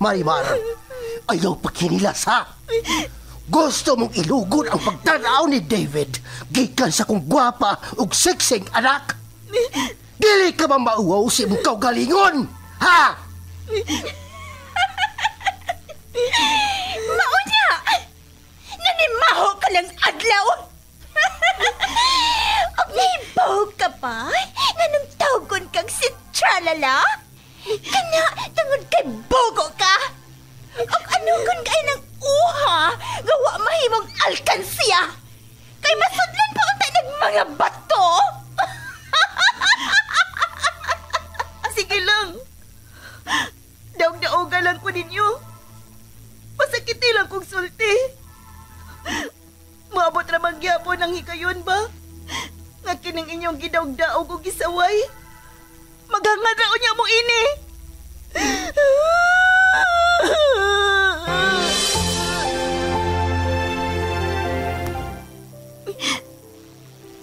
Marimar, ayaw pagkinilas ha. Gusto mong ilugod ang pagtanaw ni David gikan sa kong gwapa ug seksing anak. Dili ka ba mauwaw si mong kaugalingon, ha? Maunya! Nanimaho ka ng adlaw! Og nahibaw ka pa? Nanong tawgon kang si Tralala? Kana, tungod kay bogo ka? Og ano kung kay ng uha, gawa mahimong alkansiya? Kay masudlan pa unta ng mga bato? Sige lang. Daog-daoga lang ko ninyo. Masakiti lang kong sulti. Maabot ramang gyapon ang hikayon ba? Nga kining inyong gidaog-daog o gisaway. Maghangad raon niya mo ini.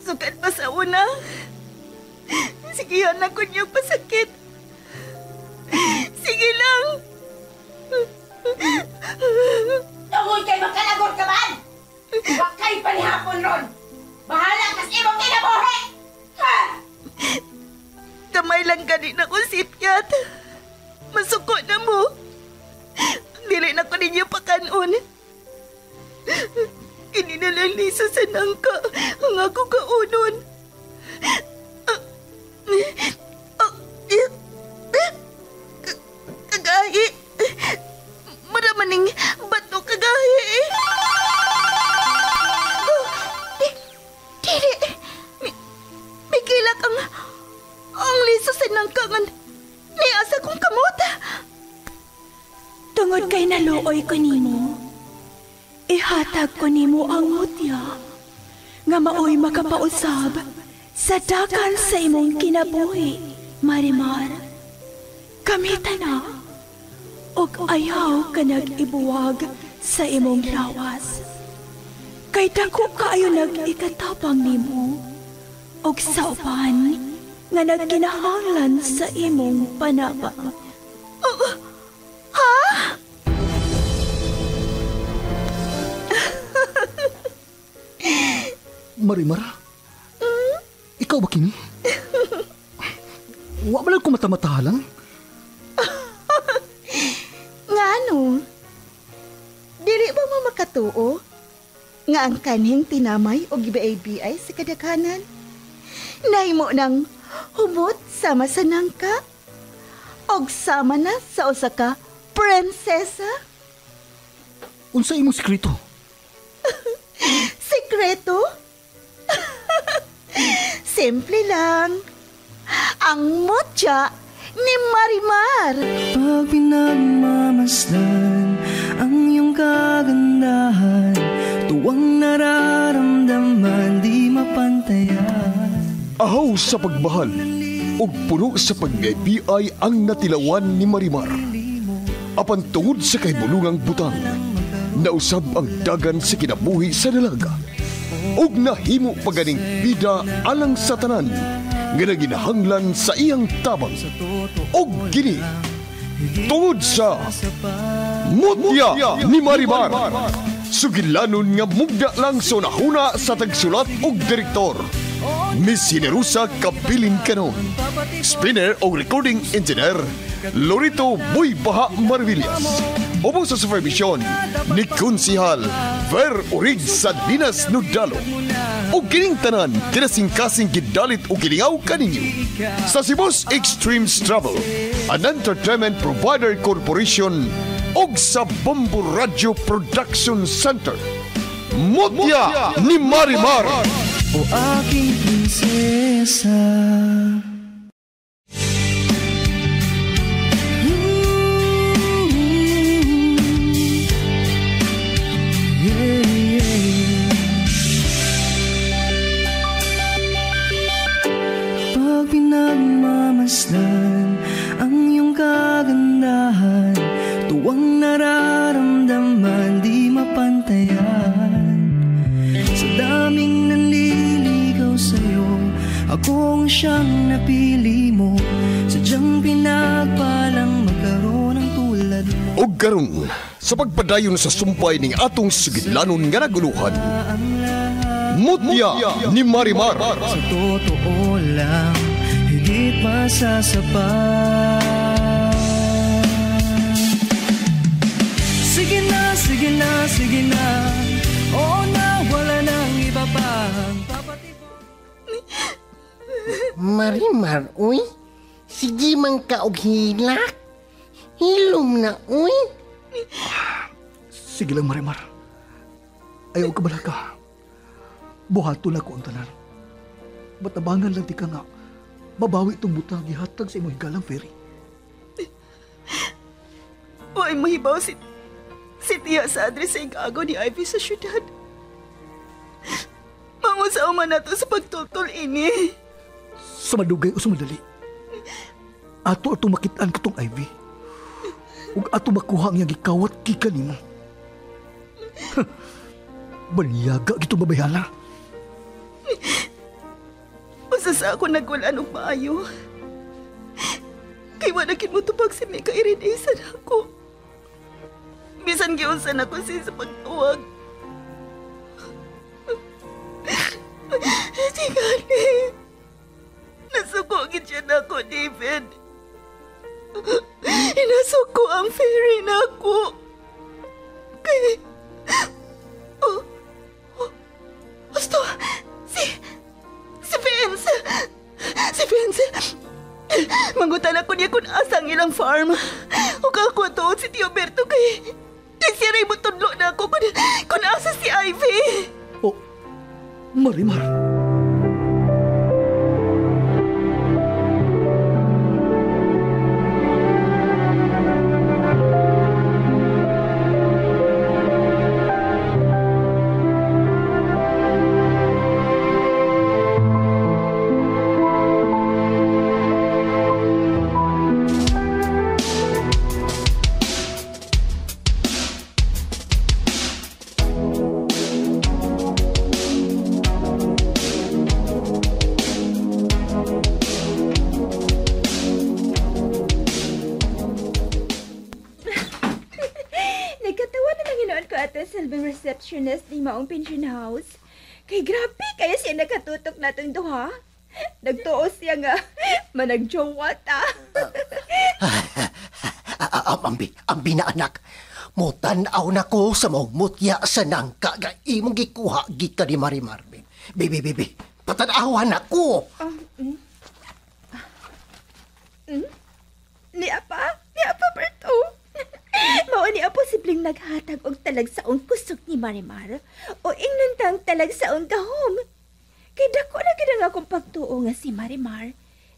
Sukat pa sa una. Sigihan ako niyong pasakit. Sige lang. Tungod kay makalagor ka man! Huwag kayo palihapon ron! Bahala kas imong kinabuhi! Ha! Kamay lang gani na ko sipyat. Masuko na mo. Dili na ko ninyo pakanon. Kininalang liso sa nangka ang ako kaunon. Kagahi. Maramaning bato kagahi. Dili. May kilak ang liso sa nangkangan ni asa kong kamot. Tungod kay naluoy ko nimo, ihatag ko nimo ang mutya nga maoy makapausab sa dagan sa imong kinabuhi, Marimar. Kamita na, og ayaw ka nag-ibuwag sa imong lawas. Kay dako kaayo nag-ikatabang nimo, og sa uban nga nagkinahanglan sa imong panaba. Ha? Marimar? Ikaw ba kini? Wa ba lang ko mata-matahalang? Ngano? Dili ba mo makatuo? Nga ang kanhing tinamay o gibaay-biay sa kadaghanan? Nahimo ng humot sama sa nangka? Og sama na sa usa ka prinsesa? Unsa imong sekreto? Sekreto? Simple lang. Ang mutya ni Marimar. Pag pinagmamasdan ang iyong kagandahan, tuwang nararamdaman di mapantayan. Ahaw sa pagmahal ug puno sa pag-ibig ang natilawan ni Marimar. Apan tungod sa kahibulungang butang, nausab ang dagan sa kinabuhi sa dalaga. Ug nahimo paganing bida alang sa tanan nga naginahanglan sa iyang tabang. Og kini tungod sa mutya ni Marimar, sugilanon nga mugda lang sa nahuna sa tagsulat og direktor. Miss Generosa Kabilin Canon. Spinner o recording engineer Lorito Boy Baha Marvillas. Opo sa supervision ni Konsihal Ver Urig sa Dinas Nudalo. O kining tanan kinasing-kasing gidalit o gilingaw kaninyo sa Cebu's Extreme Travel, an entertainment provider corporation og sa Bombo Radio Production Center. Mutya ni Marimar. O aking prinsesa. Pag pinagmamasdan ang iyong kagandahan, tuwang nararamdaman di mapantayan. Sa daming nanliligaw sa'yo, akong siyang napili mo. Sadyang pinagpalang magkaroon ng tulad mo. Og karon sa pagpadayon sa sumpay ning atong sugidlanon nga naguluhan. Mutya ni Marimar. Sa totoo lang, higit masasapat. Sige na, sige na, sige na. Oo na, wala nang iba pa. Marimar, uy. Sige man ka og hilak. Hilom na, uy. Sige lang, Marimar. Ayaw ka bala ka. Buhato na ko ang tanan. Batabangan lang di ka nga. Babawi itong butang ihatag sa imong higalang ferry. Huwag mahibaw si Tia sa address sa igago ni Ivy sa syudad. Mangusaw man nato sa pagtutol ini. Sa madugay o sa madali. Ato makitaan ko tong Ivy. Ug ato makuha ang gikawat kika nimo. Baliyaga gito babayana. Usa sa ako nagwalan og maayo. Kay wala gid mo tubag si Mika iridisan ako. Bisan giunsan ako siya sa pagtuwag. Tingani. Nasuko gid siya na ako, David. Inasuko ang ferry na ako. Kay... Gusto, si Vince. Si Vince. Mangutan ako niya kung asang ilang farm. O kako tuod si Tio Berto kay siya rin mo tudlo na ako kung asa si Ivy. Oh, Marimar. Receptionist ni maong pension house. Kay grabe kaya siya nakatutok natong duha. Nagtuos siya nga managjowa ta. Ambi na anak. Mutanaw na ko sa mong mutya sa nangka nga imong gikuha gika ni Marimar. Bibi, patanawan ako. Ni Apa Berto. Mao ni posibleng naghatag og talagsaong kusog ni Marimar o ingnantang talagsaong gahom. Kay dako na gid ang akong pagtuo nga si Marimar,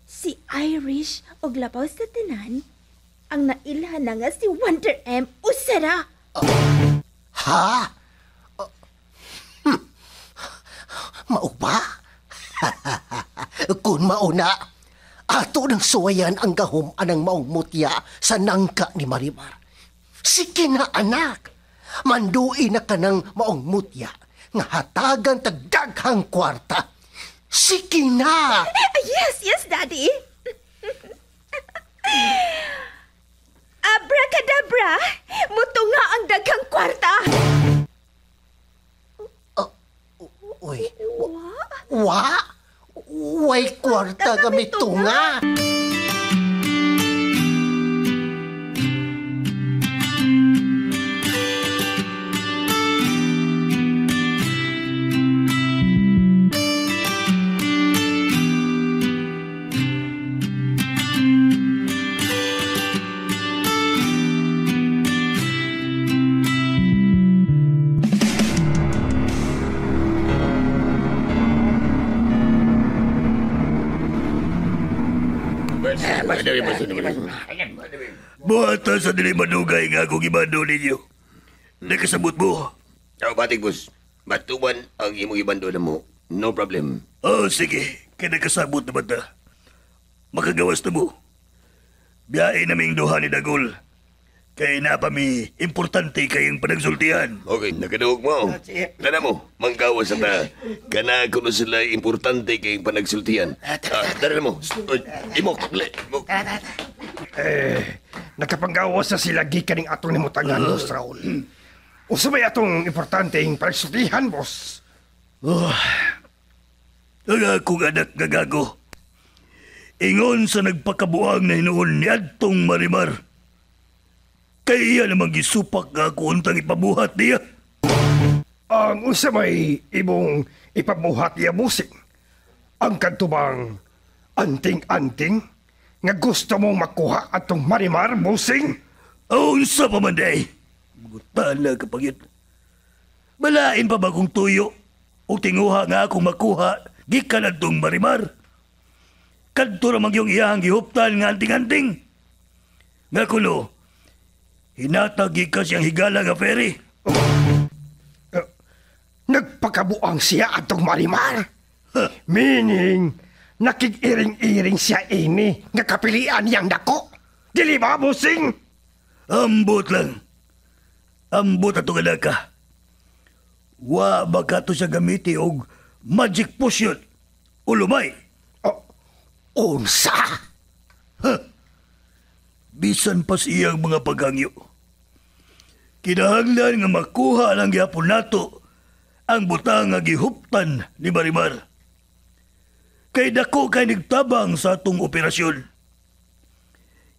si Irish og labaw sa tanan, ang nailhan na nga si Wonder M usara. Ha? Mao ba? Kung mauna, ato nang suwayan ang gahom anang maong mutya sa nangka ni Marimar. Sige na anak, manduin na ka ng maong mutya nga hatagan tagdaghang kwarta. Sige na! Yes, Daddy. Abracadabra, muto nga ang daghang kwarta. Uy, Way kwarta kami tunga. Buhatan sa dili madugay nga akong ibando ninyo. Nakasabot mo. Batik, boss. Batuman ang imong ibando na mo. No problem. Oh, sige. Kaya nakasabot na ba ta? Makagawas na mo. Biyahe naming duha ni Dagol. Kaya napami importante kayong panagsultihan. Okay, nakaduog mo. Kana mo, manggawas ta. Kana kuno sila importante kayong panagsultihan. Dara mo. Imok. Nagkapanggawas na sila gikan ng atong nimutangan, Boss Raul. Usabay atong importanteng pagsultihan, Boss. Ang akong anak gagago. Ingon sa nagpakabuang na hinuon ni Adtong Marimar. Kaya iya namang gisupak nga ako untang ipabuhat niya. Ang usabay ibong ipabuhat niya, Busing. Ang kantubang anting-anting nga gusto mong makuha atong Marimar, Busing. Unsa pa man day? Gutala kapag yun. Balain pa ba kong tuyo? O tinguha nga akong makuha gikan atong Marimar? Kadto ramang yung iyahang gihuptan nga anting-anting. Nga kulo, hinatag ka siyang higala nga ferry. Nagpakabuang siya atong Marimar. Meaning, nakig-iring-iring siya ini nga kapilian niyang dako. Dili ba, Busing? Ambot lang. Ambot ato ka. Wa ba ka to siya gamiti og magic potion o lumay? Unsa? Bisan pa siyang mga paghangyo. Kinahanglan nga makuha lang gyapon nato ang butang nga gihuptan ni Marimar. Kay dako kay nagtabang sa atong operasyon.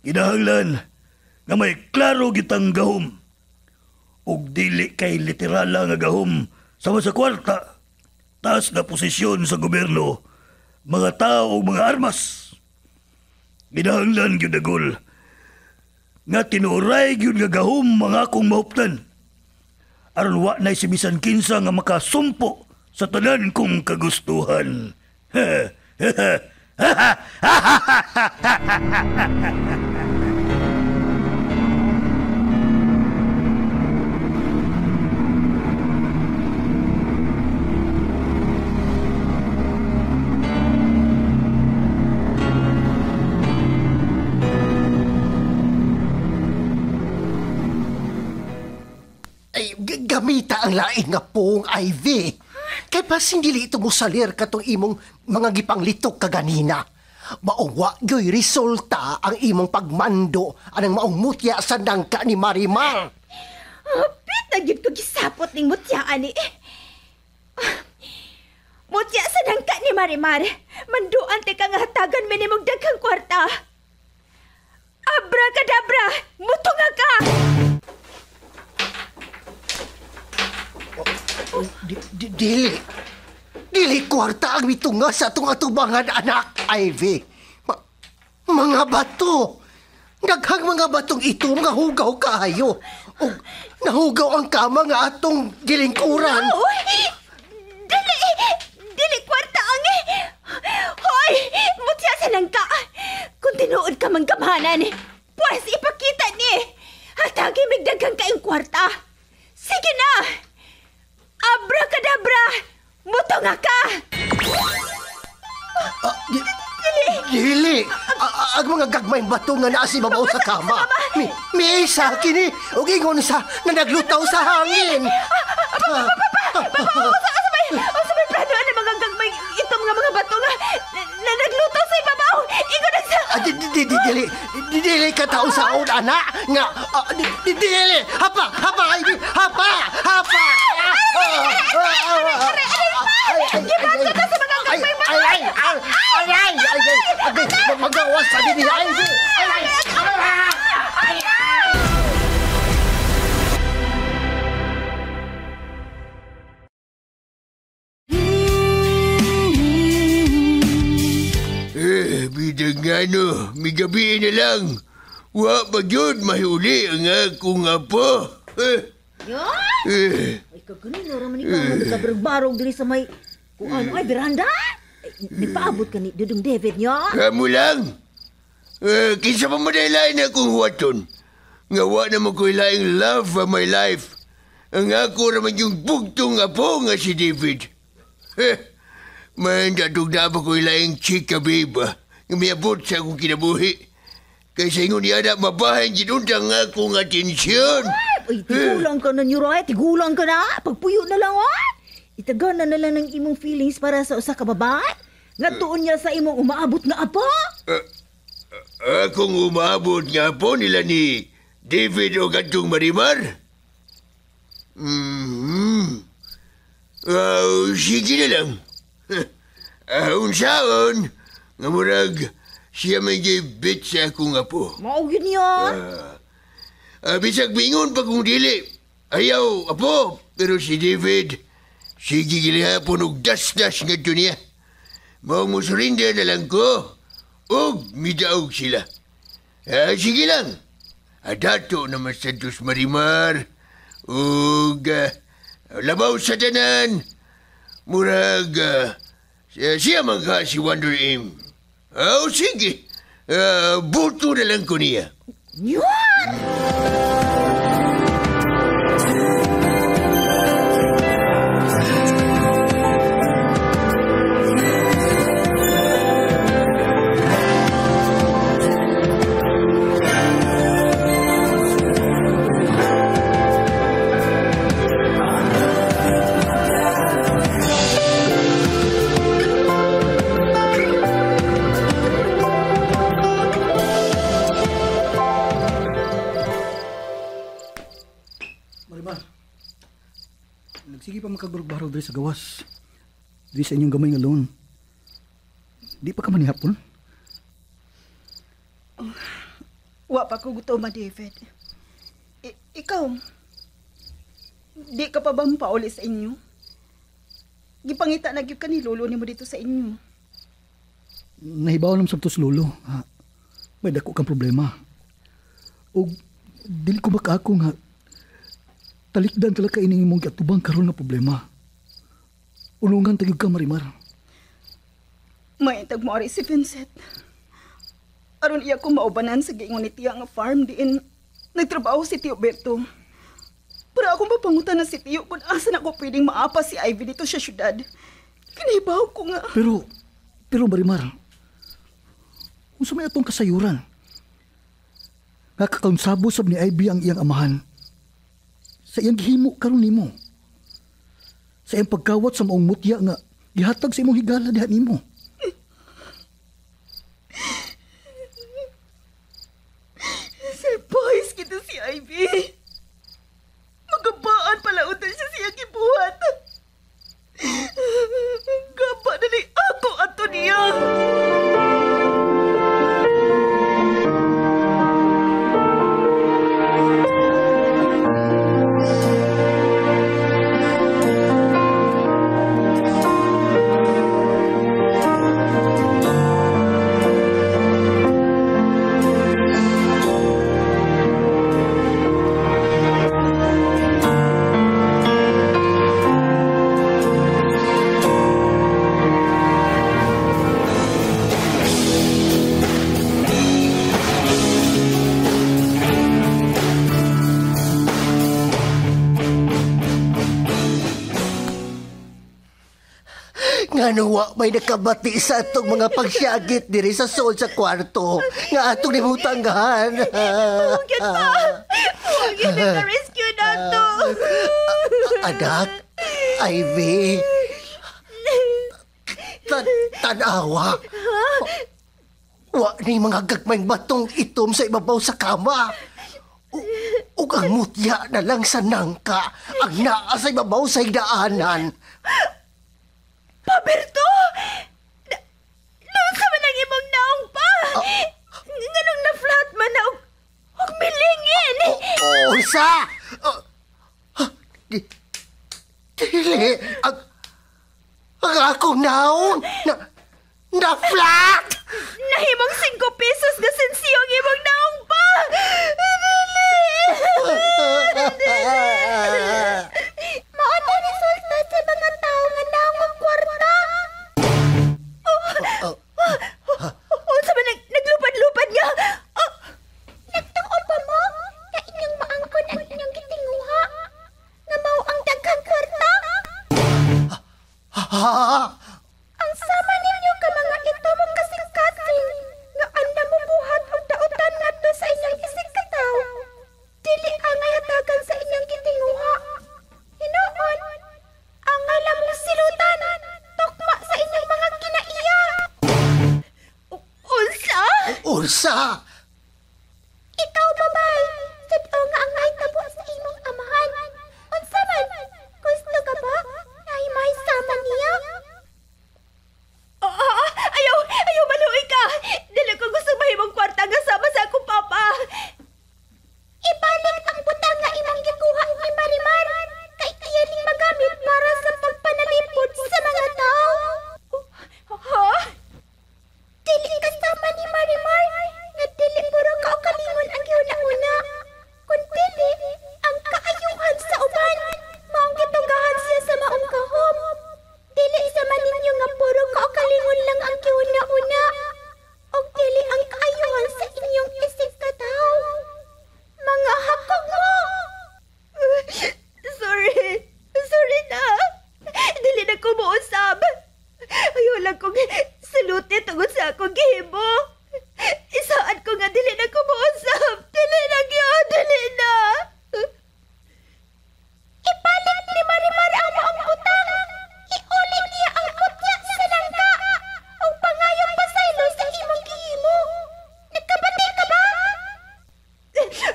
Kinahanglan nga may klaro gitang gahom ug dili kay literal nga gahom sama sa kwarta, taas na posisyon sa gobyerno, mga tao ug mga armas. Kinahanglan gyud dagol nga tinuray gyud nga gahom mga akong mahuptan. Aron wa nay si bisan kinsa nga makasumpo sa tanan kong kagustuhan. Gamita ang lain nga pong Ivy. Kay pas hindi ito mo salir katong imong mga gipanglitok kaganina. Maungwa yo'y resulta ang imong pagmando anang maong mutya sa dangka ni Marimar. Pit na yun ko gisapot ning mutya ani. Mutya sa dangka ni Marimar. Manduan te kang hatagan minimog daghang kwarta. Abracadabra! Mutunga ka! Dili kwarta ang mitunga sa atong atubangan, anak, Ivy. Mga bato. Daghang mga batong ito, mga hugaw kahayo. O nahugaw ang kama nga atong gilingkuran. Dili kwarta ang Hoy! Mutya sa langka! Kung tinuod ka mang gamhanan, pues ipakita ni. Hatagi migdaghang kaing kwarta. Sige na! Abracadabra! Mutunga ka! Dili! Ang mga gagmayng bato nga naa si babaw sa kama. May isa kini. O gingon sa na naglutaw sa hangin. Babaw! Sabay plano na mga gagmay itong mga bato nga na naglutaw sa ibabaw. Ingon ang sa... Dili ka taon sa aon, anak. Nga, dili! Hapa! Ivy! Hapa! Gibato ka sa mga gagmay bato! Ay! Magawas sa din ni Ivy! Bidang may gabi na lang. Wa ba yun mahuli ang akong apo? Ay, kaganin na raman ikaw magkabarog-barog dili sa may... Kung ano ay, beranda? Nagpaabot ka ni Dudong David niya? Kamu lang. Kinsa pa madailain akong huwaton. Nga wa naman ko ilaing love of my life. Ang ako raman yung bugtong apo nga si David. Man, datong dapat ko ilaing chika babe. Nga miabot sa akong kinabuhi. Kaysa ingon niya na mabahan ginuntang akong atensyon. Ay, tigulang ka na, Yuray. Tigulang ka na. Pagpuyo na lang, itaganan na lang ng imong feelings para sa usa ka babae. Nga tuon niya sa imong umaabot na apo. Akong umabot nga po nila ni David o Gantong Marimar. Sige na lang. Unsaon, nga murag siya may gibit sa akong apo. Mao yun yan. Bisag mingon pa kung dili. Ayaw, apo. Pero si David, sige gilihapon og das-das nga niya. Mao mo surrender na lang ko. Og midaog sila. Sige lang. Dato naman sa Diyos Marimar. Og labaw sa tanan. Murag siya man ka si Wonder Aim. Sige. Buto na lang ko niya. Yun! Sige pa makagbarog-barog diri sa gawas. Diri sa inyong gamay nga loan. Di pa ka manihapon? Wa pa ko gutom, David. Ikaw, di ka pa ba pauli sa inyo? Gipangita na gyud ka ni lolo nimo dito sa inyo. Nahibaw nam sabtos lolo. May dako kang problema. O dili ko baka ako nga talikdan talaga ining imong atubang karon na problema. Ulungan tagig ka, Marimar. May tagmari si Vincent. Aron iya ko maubanan sa giingon ni tiya nga farm diin nagtrabaho si Tio Berto. Pero akong mapangutan na si Tio kung asan ako pwedeng maapa si Ivy dito sa syudad. Kinibaw ko nga. Pero Marimar, kung may atong kasayuran, nakakaunsabo sab ni Ivy ang iyang amahan. Sa iyang gihimo karon nimo. Sa iyang pagkawat sa maong mutya nga gihatag sa imong higala diha nimo. Surprise kita si Ivy. Magabaan pala unta siya siya gibuhat. Gapa na ni ako ato niya. Nanuwa may nakabati sa atong mga pagsyagit diri sa soul sa kwarto nga atong nimutanggahan. Huwag yan pa! Huwag yan na rescue na to! Anak, Ivy, tanawa. Wa ni mga gagmayng batong itom sa ibabaw sa kama. Ug ang mutya na lang sa nangka ang naa sa ibabaw sa higdaanan. Paberto! Noon sa man ang imong naong pa! Nganong na-flat man na og milingin! Sa! Dili! Ang akong naong na-flat! Nahimong 5 pesos na sensiyo ang imong naong pa! Maano resulta sa mga tao nga naong ang kwarta? Unsa man naglupad-lupad nga? Nagtuon pa mo na inyong maangkon ang inyong gitinguha nga mao ang daghang kwarta? Ang sama ninyo ka mga ito mong kasing-kasing nga anda mo buhat o dautan ngadto sa inyong isig kataw. Dili ang hayatagan sa inyong gitinguha. Hinoon, ang alam mo silutan, tukma sa inyong mga kinaiya. Unsa? Unsa? Ikaw, babay. Totoo nga ang naitabo sa imong amahan. Unsa man? Gusto ka ba? May sama niya? Ayaw maluoy ka. Dili ko gusto mahimong kwarta nga sama sa akong papa. Ibalik ang butang nga imong gikuha ni Marimar. Kay kayaning magamit para sa pagpanalipod sa mga tao. Ha? Dili kasama ni Marimar. Nga dili puro kaukalingon ang giuna-una. Kung dili, ang kaayuhan sa uban. Maong gitugahan siya sa maong kahom. Dili sa maninyo nga puro kaukalingon lang ang giuna-una. O dili ang kaayuhan sa inyong isip ka tao. Mga hakog mo! Sorry na. Dili na ko muusab. Ayaw lang kong saluti tungod sa akong gihimo. Isaan ko nga dili na ko muusab. Dili na. Ipalit ni Marimar ang maong utang. Iulit niya ang putya sa langka. O pangayong pasaylo sa imong gihimo. Nagkabati ka ba?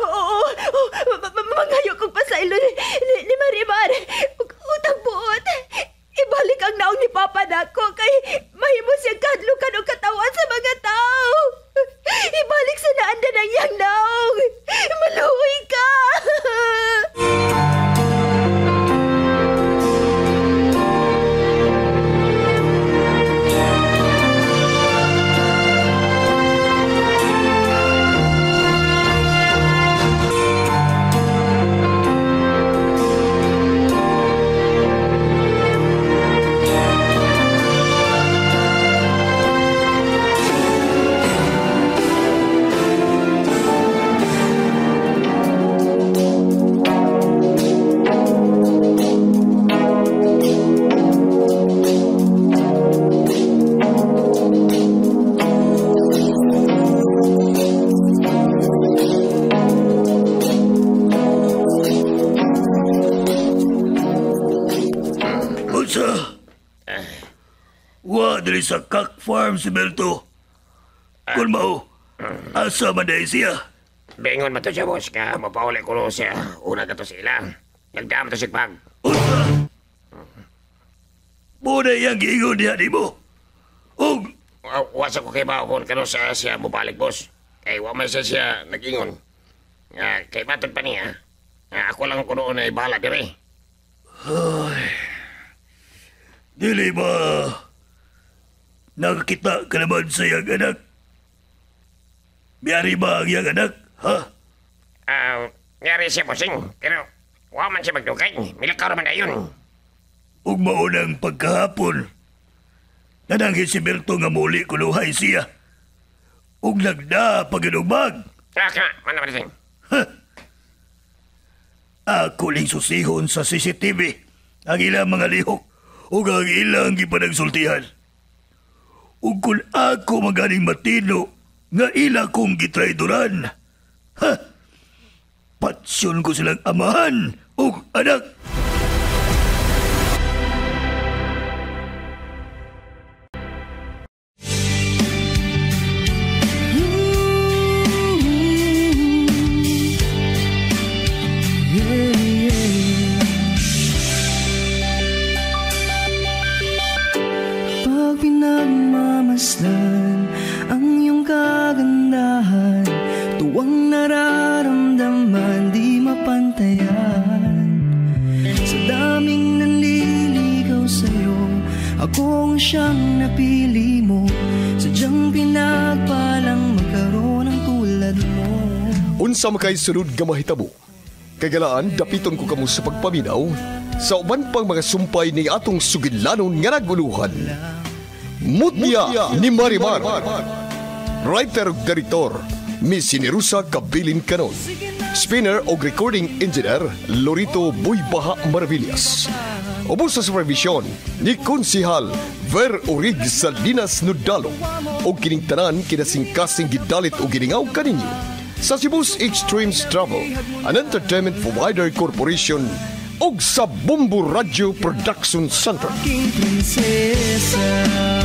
Oo. Mangayo kong pasaylo ni Marimar. Utang buot. Ibalik ang naong ni Papa nako kay mahimo siyang kadlukan o katawan sa mga tao. Ibalik sa naanda ng iyang naong. Maluwi ka! Dili sa Kak Farm si Berto. Kung mao, asa man dahil siya? Bingon mo to siya, boss, ka mapauli ko siya. Una ka to sila. Nagdama to siya pag. Unsa? Muna yung giingon niya di mo. Og... Wasa ko kay Baon kano sa siya mubalik, boss. Kay wamay siya nag-ingon. Kay matod pa niya. Ako lang ko noon ay bahala dire. Ay... Dili ba... Nakakita ka naman sa iyang anak? Biyari ba ang iyang anak, ha? Yari siya, bossing. Pero, waman siya magdugay. Milakaw naman na yun. Ug maunang pagkahapon, nanangin si Berto nga muli kuluhay siya. Ug nagda paginubag. Mana ba sing? Ako ling susihon sa CCTV ang ilang mga lihok ug ang ilang gipanagsultihan. Ug kung ako maganing matino nga ila kong gitraidoran, patsyon ko silang amahan ug anak. Pinagmamasdan ang iyong kagandahan, tuwang nararamdaman di mapantayan. Sa daming nanliligaw sa'yo, akong siyang napili mo. Sadyang pinagpalang magkaroon ng tulad mo. Unsa makay sunod nga mahitabo? Kagalaan, dapiton ko kamo sa pagpaminaw sa uban pang mga sumpay ni atong sugilanon nga naguluhan. Mutya ni Marimar. Writer ug Director, Miss Sinerusa Kabilin Canon. Spinner o recording engineer, Lorito Buybaha Maravillas. Ubos sa supervision ni Konsihal Ver Urig Salinas Nudalo. O kining tanan kinasingkasing gidalit o giningaw kaninyo sa Cebu's Extremes Travel, an entertainment provider corporation og sa Bombo Radio Production Center. King Prinsesa.